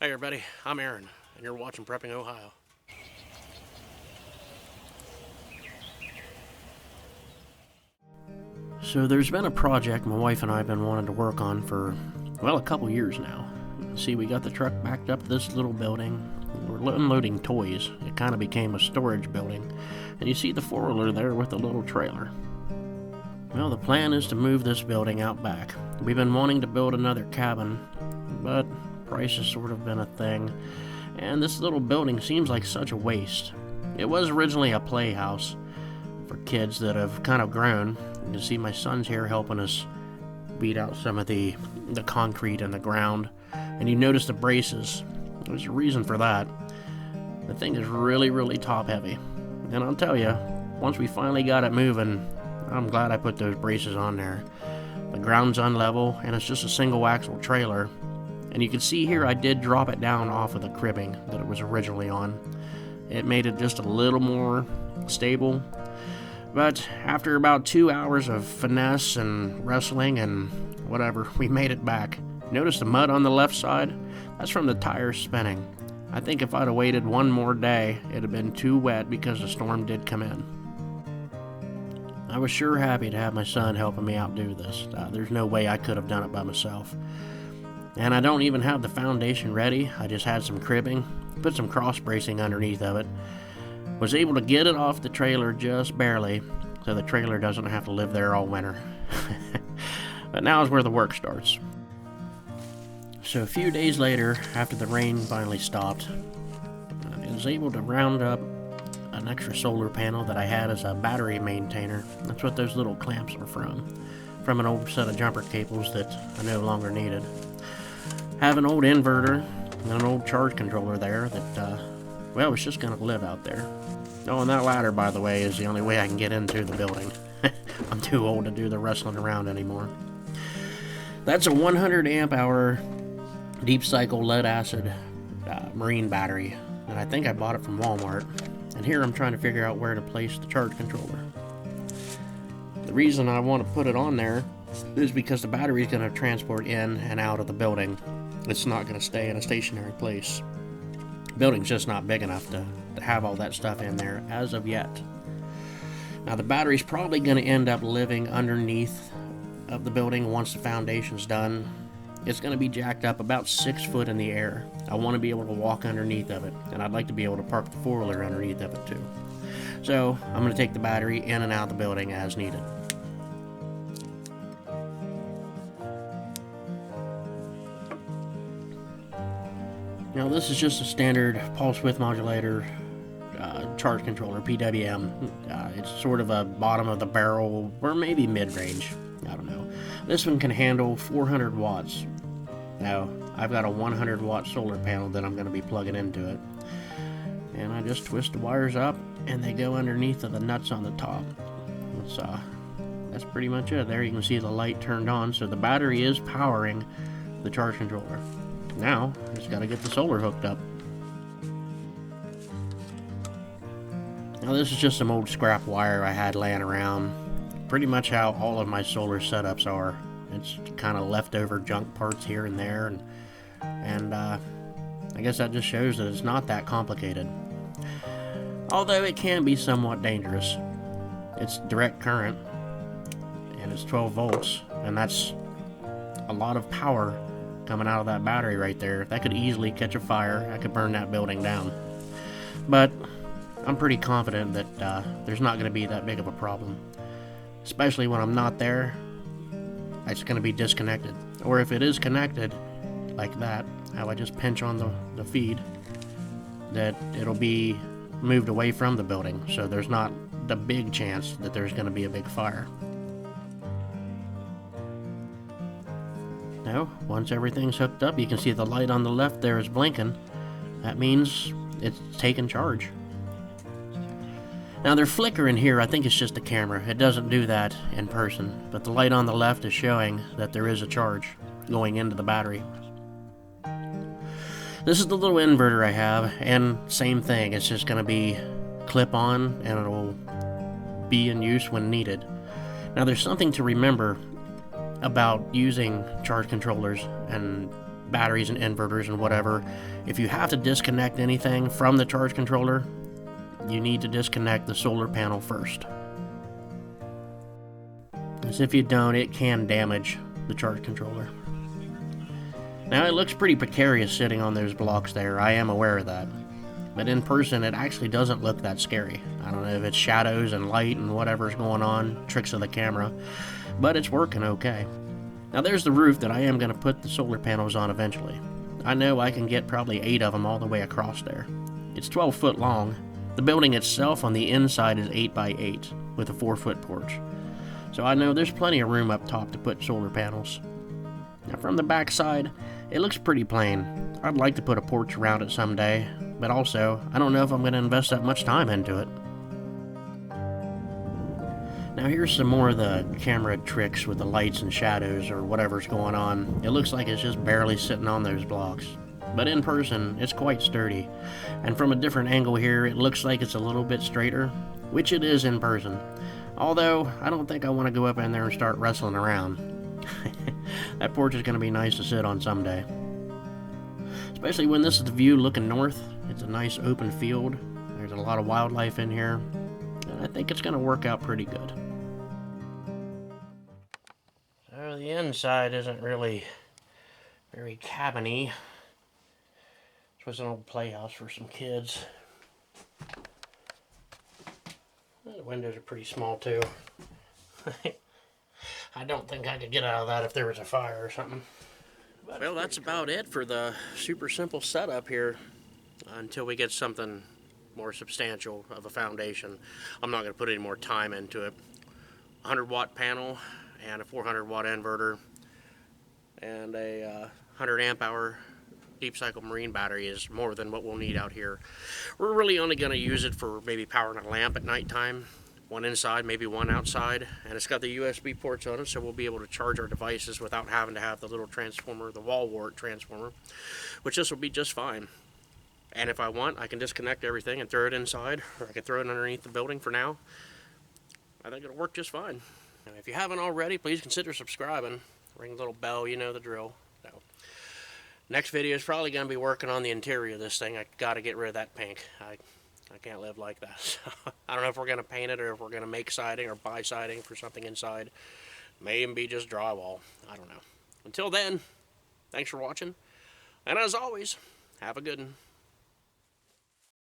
Hey everybody, I'm Aaron, and you're watching Prepping Ohio. So there's been a project my wife and I have been wanting to work on for, well, a couple years now. See, we got the truck backed up to this little building. We're unloading toys. It kind of became a storage building. And you see the four-wheeler there with the little trailer. Well, the plan is to move this building out back. We've been wanting to build another cabin, but price has sort of been a thing. And this little building seems like such a waste. It was originally a playhouse for kids that have kind of grown. You can see my son's here helping us beat out some of the concrete in the ground. And you notice the braces. There's a reason for that. The thing is really, really top heavy. And I'll tell you, once we finally got it moving, I'm glad I put those braces on there. The ground's unlevel, and it's just a single axle trailer. And you can see here I did drop it down off of the cribbing that it was originally on. It made it just a little more stable. But after about 2 hours of finesse and wrestling and whatever, we made it back. Notice the mud on the left side? That's from the tires spinning. I think if I'd have waited one more day, it'd have been too wet because the storm did come in. I was sure happy to have my son helping me out do this. There's no way I could have done it by myself. And I don't even have the foundation ready. I just had some cribbing, put some cross bracing underneath of it. Was able to get it off the trailer just barely, so the trailer doesn't have to live there all winter. But now is where the work starts. So a few days later, after the rain finally stopped, I was able to round up an extra solar panel that I had as a battery maintainer. That's what those little clamps are from an old set of jumper cables that I no longer needed. Have an old inverter and an old charge controller there that, well, it's just going to live out there. Oh, and that ladder, by the way, is the only way I can get into the building. I'm too old to do the wrestling around anymore. That's a 100 amp hour deep cycle lead acid marine battery, and I think I bought it from Walmart. And here I'm trying to figure out where to place the charge controller. The reason I want to put it on there is because the battery is going to transport in and out of the building. It's not going to stay in a stationary place. The building's just not big enough to have all that stuff in there as of yet. Now the battery's probably going to end up living underneath of the building once the foundation's done. It's going to be jacked up about 6 foot in the air. I want to be able to walk underneath of it, and I'd like to be able to park the four-wheeler underneath of it too. So I'm going to take the battery in and out of the building as needed. Now this is just a standard pulse width modulator charge controller, PWM. It's sort of a bottom of the barrel, or maybe mid-range. I don't know. This one can handle 400 watts. Now, I've got a 100 watt solar panel that I'm going to be plugging into it. And I just twist the wires up and they go underneath of the nuts on the top. That's pretty much it. There you can see the light turned on, so the battery is powering the charge controller. Now, I just got to get the solar hooked up. Now this is just some old scrap wire I had laying around. Pretty much how all of my solar setups are. It's kind of leftover junk parts here and there, and I guess that just shows that it's not that complicated. Although it can be somewhat dangerous. It's direct current, and it's 12 volts, and that's a lot of power coming out of that battery right there. That could easily catch a fire. I could burn that building down. But I'm pretty confident that there's not going to be that big of a problem. Especially when I'm not there, it's going to be disconnected. Or if it is connected, like that, how I just pinch on the feed, that it'll be moved away from the building, so there's not the big chance that there's going to be a big fire. Now, once everything's hooked up, you can see the light on the left there is blinking. That means it's taking charge. Now, their flicker in here, I think it's just the camera. It doesn't do that in person, but the light on the left is showing that there is a charge going into the battery. This is the little inverter I have, and same thing. It's just going to be clip-on, and it'll be in use when needed. Now, there's something to remember about using charge controllers and batteries and inverters and whatever, if you have to disconnect anything from the charge controller, you need to disconnect the solar panel first. As if you don't, it can damage the charge controller. Now, it looks pretty precarious sitting on those blocks there, I am aware of that. But in person, it actually doesn't look that scary. I don't know if it's shadows and light and whatever's going on, tricks of the camera, but it's working okay. Now, there's the roof that I am going to put the solar panels on eventually. I know I can get probably 8 of them all the way across there. It's 12 foot long. The building itself on the inside is 8 by 8 with a 4-foot porch. So I know there's plenty of room up top to put solar panels. Now, from the back side, it looks pretty plain. I'd like to put a porch around it someday, but also, I don't know if I'm going to invest that much time into it. Now, here's some more of the camera tricks with the lights and shadows or whatever's going on. It looks like it's just barely sitting on those blocks. But in person, it's quite sturdy. And from a different angle here, it looks like it's a little bit straighter, which it is in person. Although, I don't think I want to go up in there and start wrestling around. That porch is going to be nice to sit on someday. Especially when this is the view looking north. It's a nice open field. There's a lot of wildlife in here. And I think it's going to work out pretty good. So the inside isn't really very cabiny. This was an old playhouse for some kids. The windows are pretty small too. I don't think I could get out of that if there was a fire or something. But well, that's about it for the super simple setup here until we get something more substantial of a foundation. I'm not going to put any more time into it. 100-watt panel and a 400-watt inverter and a 100 amp hour deep cycle marine battery is more than what we'll need out here. We're really only going to use it for maybe powering a lamp at nighttime. One inside, maybe one outside, and it's got the USB ports on it, so we'll be able to charge our devices without having to have the little transformer, the wall wart transformer, which this will be just fine. And if I want, I can disconnect everything and throw it inside, or I can throw it underneath the building for now. I think it'll work just fine. And if you haven't already, please consider subscribing. Ring the little bell, you know the drill. So, next video is probably going to be working on the interior of this thing. I got to get rid of that pink. I can't live like that. So, I don't know if we're going to paint it or if we're going to make siding or buy siding for something inside. May even be just drywall. I don't know. Until then, thanks for watching. And as always, have a good one.